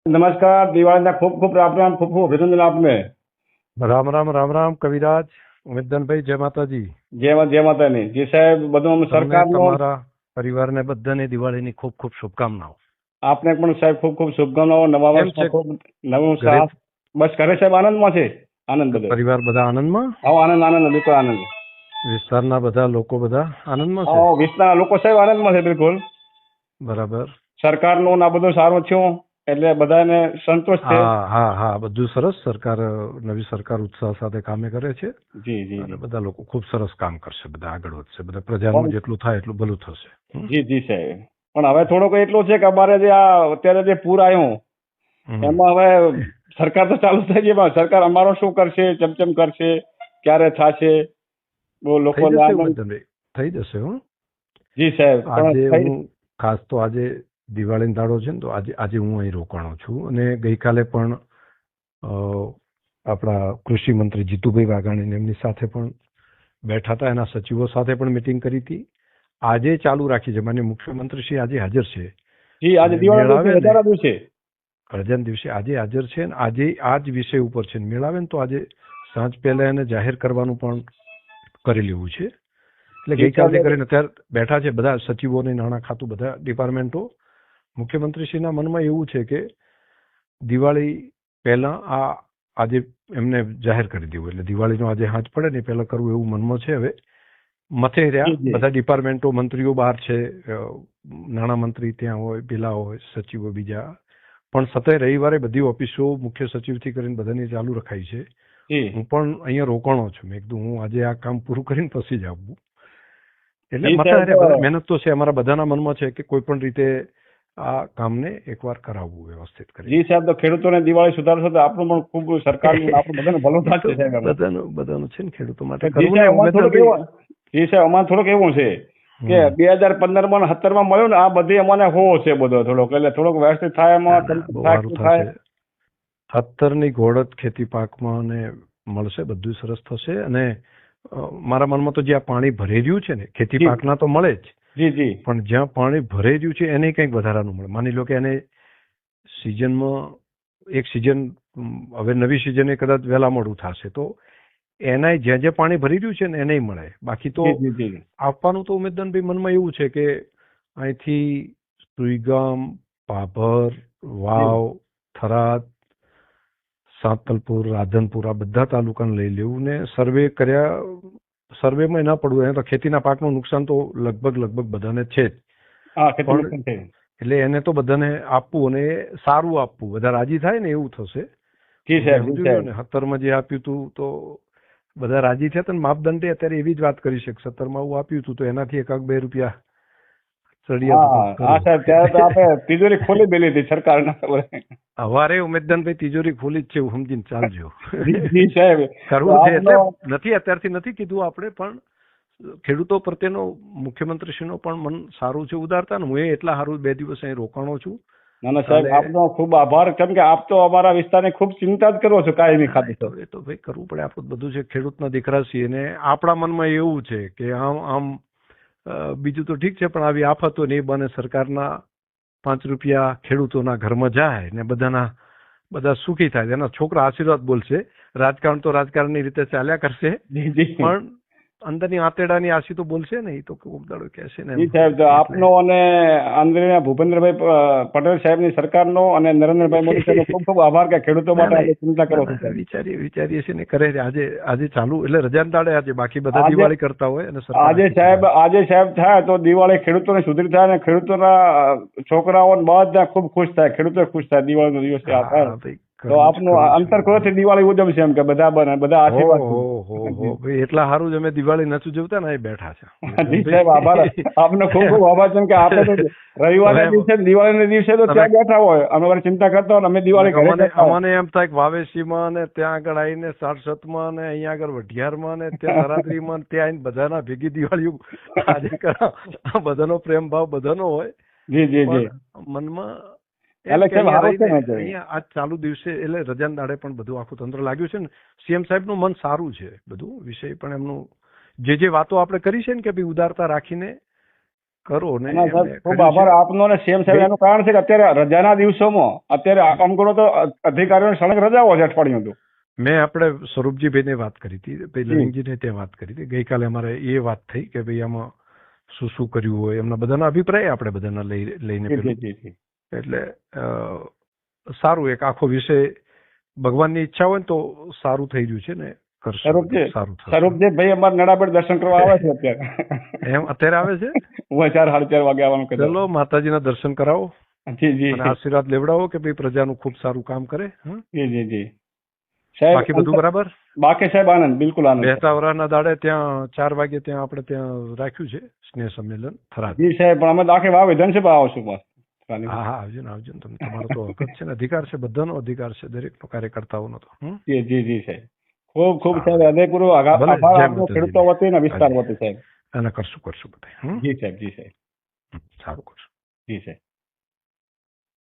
नमस्कार। दिवाळीના ખૂબ ખૂબ રામ રામ, ખૂબ ખૂબ અભિનંદન આપને। રામ રામ રામ રામ કવિરાજ ઉમેદનભાઈ, જય માતાજી। જય માતાની જી સાહેબ, બધું તમને સરકારનો તમારા પરિવારને બધાને દિવાળીની ખૂબ ખૂબ શુભકામનાઓ। આપને પણ સાહેબ ખૂબ ખૂબ શુભકામનાઓ। નવા કેમ વર્ષમાં છે ખૂબ નવું ઘરે? સાથ। બસ ઘરે સાહેબ આનંદમાં છે, આનંદ બધો। પરિવાર બધા આનંદમાં? હા, આનંદ આનંદ, બિલકુલ આનંદ। વિસ્તારના બધા લોકો બધા આનંદમાં છે? હા, વિસ્તારના લોકો સાહેબ આનંદમાં છે, બિલકુલ। બરાબર। સરકારનું ને આ બધું સારું થયું એટલે બધાને સંતોષ છે। હા હા હા, બધું સરસ। સરકાર, નવી સરકાર ઉત્સાહ સાથે કામે કરે છે જી જી અને જી બધા લોકો ખૂબ સરસ કામ કરશે, બધા આગળ વધશે, બધા પ્રજાનું જેટલું થાય એટલું ભલું થશે। જી જી સાહેબ। પણ હવે થોડોક એટલું છે કે અમારે જે આ અત્યારે જે પૂર આવ્યું એમાં હવે સરકાર તો ચાલુ થઈ ગઈ, પણ સરકાર અમારો શું કરશે, ચમચમ કરશે, ક્યારે થશે, બહુ થઈ લોકોને જશે આનંદ। ઉમેદનભાઈ, થઈ જશે। હું જી સાહેબ, પણ આજે થઈ હું ખાસ તો આજે દિવાળીનો દાડો છે ને, તો આજે હું અહીં રોકાણો છું અને ગઈકાલે પણ આપણા કૃષિ મંત્રી જીતુભાઈ વાઘાણી એમની સાથે પણ બેઠા હતા, એના સચિવો સાથે પણ મિટિંગ કરી હતી। આજે ચાલુ રાખી છે, માન્ય મુખ્યમંત્રી શ્રી આજે હાજર છે। જી, આજે દિવાળીના દિવસે, રજાના દિવસે, રજાના દિવસે આજે હાજર છે ને આજે આ જ વિષય ઉપર છે। મેળાવે ને તો આજે સાંજ પહેલા એને જાહેર કરવાનું પણ કરી લેવું છે। એટલે ગઈકાલથી કરીને અત્યારે બેઠા છે બધા સચિવોને, નાણાં ખાતું, બધા ડિપાર્ટમેન્ટો। મુખ્યમંત્રીશ્રીના મનમાં એવું છે કે દિવાળી પહેલા આજે એમને જાહેર કરી દેવું, એટલે દિવાળીનો આજે હાથ પડે ને પહેલા કરવું એવું મનમાં છે। હવે મથે રહ્યા બધા ડિપાર્ટમેન્ટો, મંત્રીઓ બહાર છે, નાણામંત્રી ત્યાં હોય, પેલા હોય, સચિવો બીજા પણ સતત રવિવારે બધી ઓફિસો મુખ્ય સચિવથી કરીને બધાની ચાલુ રખાઈ છે। હું પણ અહીંયા રોકાણો છું, મેં કીધું હું આજે આ કામ પૂરું કરીને પછી જ આવું। એટલે બધા મહેનત તો છે, અમારા બધાના મનમાં છે કે કોઈ પણ રીતે આ કામને એકવાર કરાવવું વ્યવસ્થિત કરી। જી સાહેબ, તો ખેડૂતોને દિવાળી સુધારશો તો આપણું પણ ખૂબ સરકારનું આપણું બધાનું ભલું થશે સાહેબ। બધાનું છે ને, ખેડૂતો માટે જી કરવું ને સાહેબ, અમારે થોડુંક ઉમેદનભાઈ। એવું, જી સાહેબ, અમારે થોડુંક એવું છે કે 2015માં 17માં મળ્યું ને, આ બધી અમને હોવો છે બધો થોડોક, એટલે થોડોક વ્યવસ્થિત થાય એમાં, બહુ થાય સારું શું થાય। થશે। 17ની ઘોડત ખેતી પાકમાં ને મળશે, બધું સરસ થશે। અને મારા મનમાં તો જ્યાં પાણી ભરાઈ રહ્યું છે ને, ખેતી પાકના તો મળે જ, જી જી, પણ જ્યાં પાણી ભરાઈ રહ્યું છે એને કંઈક વધારાનું મળે। માની લો કે એને સિઝનમાં એક સિઝન, હવે નવી સિઝન કદાચ વહેલા મોડું થશે તો એના જ્યાં જ્યાં પાણી ભરી રહ્યું છે ને એને મળે। બાકી તો આપવાનું તો ઉમેદનભાઈ મનમાં એવું છે કે અહીંથી સુઈગામ, ભાભર, વાવ, થરાદ, સાંતલપુર, રાધનપુર આ બધા તાલુકાને લઈ લેવું ને સર્વે કર્યા। સર્વેમાં ના પડવું, એને તો ખેતીના પાકનું નુકસાન તો લગભગ બધાને છે જ, પણ એટલે એને તો બધાને આપવું અને સારું આપવું, બધા રાજી થાય ને એવું થશે। 17માં જે આપ્યું હતું તો બધા રાજી થયા હતા ને, માપદંડે અત્યારે એવી જ વાત કરી છે કે 17માં આવું આપ્યું હતું તો એનાથી 1-2 રૂપિયા તિજોરી ખોલી દેલી હતી સરકારના। હવારે ઉમેદનભાઈ તિજોરી ખોલી જ છે એવું સમજીને ચાલજો। કરવું છે એટલે નથી, અત્યારથી નથી કીધું આપણે, પણ ખેડૂતો પ્રત્યેનો મુખ્યમંત્રીશ્રીનો પણ મન સારું છે, ઉદારતા ને। હું એટલા સારું 2 દિવસ અહીં રોકાણો છું। ના ના સાહેબ, આપનો ખૂબ આભાર, કેમ કે આપ તો અમારા વિસ્તારની ખૂબ ચિંતા જ કરો છો કાયમી ખાતે। એ તો ભાઈ કરવું પડે, આપણું બધું છે, ખેડૂતના દીકરા છીએ ને આપણા મનમાં એવું છે કે આમ બીજું તો ઠીક છે, પણ આવી આફતો ને એ બને સરકારના 5 રૂપિયા ખેડૂતોના ઘરમાં જાય ને બધા સુખી થાય, એના છોકરા આશીર્વાદ બોલશે। રાજકારણ તો રાજકારણની રીતે ચાલ્યા કરશે, પણ અંદરની આંતેડાની આશી તો બોલશે ને, એ તો ઉમદાડો કહેશે ને। સાહેબ, તો આપનો અને આંધ્રના ભૂપેન્દ્રભાઈ પટેલ સાહેબની સરકારનો અને નરેન્દ્રભાઈ મોદી સાહેબનો ખૂબ ખૂબ આભાર કે ખેડૂતો માટે ચિંતા કરો છો। વિચારીએ છીએ ને કરે છે। આજે ચાલુ એટલે રજાના દાડે આજે, બાકી બધા દિવાળી કરતા હોય અને આજે સાહેબ થાય તો દિવાળી ખેડૂતોને સુધરી થાય અને ખેડૂતોના છોકરાઓ બધા ખૂબ ખુશ થાય, ખેડૂતો ખુશ થાય દિવાળીનો દિવસ થાય તો આપનું અંતરખોરથી દિવાળી ઉજવશે એમ કે બધા આશીર્વાદ। એટલા સારું જ અમે દિવાળી નથી ઉજવતા ને, અહીં બેઠા છે। જી સાહેબ, આભાર, આપનો ખૂબ ખૂબ આભાર, કેમ કે આપણે તો રવિવારના દિવસે, દિવાળીના દિવસે તો ત્યાં બેઠા હોય, અમે ચિંતા કરતા હોય, અમે દિવાળી અમને એમ થાય કે વાવેસીમાં ને ત્યાં આગળ આવીને સારસતમાં ને અહીંયા આગળ વઢિયારમાં ને ત્યાં નરાત્રીમાં ત્યાં આવીને બધાના ભેગી દિવાળી આજે બધાનો પ્રેમ ભાવ બધાનો હોય। જી જી જી, મનમાં અહીંયા આજ ચાલુ દિવસે એટલે રજાના દાડે પણ બધું આખું તંત્ર લાગ્યું છે ને। સીએમ સાહેબનું મન સારું છે, બધું વિષય પણ એમનું જે વાતો આપણે કરી છે ને કે ભાઈ ઉદારતા રાખીને કરો ને ના સાહેબ, એમને ખૂબ કર્યું આભાર છે. આપનો અને સેમ સાહેબ. એનું કારણ છે કે અત્યારે રજાના દિવસોમાં અત્યારે આમ કરો તો અધિકારીઓને સળંગ રજાઓ છે અઠવાડિયું તો. મેં આપણે સ્વરૂપજીભાઈને વાત કરી હતી, ભાઈ જી. લવિંગજીને ત્યાં વાત કરી હતી. ગઈકાલે અમારે એ વાત થઈ કે ભાઈ આમાં શું શું કર્યું હોય, એમના બધાના અભિપ્રાય આપણે બધાના લઈને જી, પેલું જી, જી. એટલે સારું એક આખો વિષય ભગવાનની ઈચ્છા હોય ને તો સારું થઈ રહ્યું છે ને, કરશું સ્વરૂપજી, સારું થશે. સ્વરૂપજી ભાઈ અમારે નડાબેટ દર્શન કરવા આવે છે અત્યારે. એમ અત્યારે આવે છે? હું 4:30 વાગે આવવાનું કીધું. ચલો માતાજીના દર્શન કરાવો જી, જી. અને આશીર્વાદ લેવડાવો કે ભાઈ પ્રજાનું ખૂબ સારું કામ કરે. જી, જી, જી. સાહેબ, બાકી બધું બરાબર? બાકી સાહેબ આનંદ, બિલકુલ આનંદ. બેસતા વરાના દાડે ત્યાં 4 વાગે ત્યાં આપણે ત્યાં રાખ્યું છે સ્નેહ સંમેલન થરાદ. જી સાહેબ, પણ અમે તો આખી વાવ વિધાનસભા આવશું બસ. હા હા, આવજો ને આવજો ને. તમારો તો હક જ છે ને, અધિકાર છે, બધાનો અધિકાર છે, દરેકનો કાર્યકર્તાઓનો તો. જી, જી, જી સાહેબ. ખૂબ ખૂબ સાહેબ હૃદયપૂર્વક આભાર ભલે, જય આપનો માતાજી. ખેડૂતો વતી અને વિસ્તાર વતી સાહેબ. અને કરશું બધા. જી સાહેબ, જી સાહેબ. સારું કરશું. જી સાહેબ.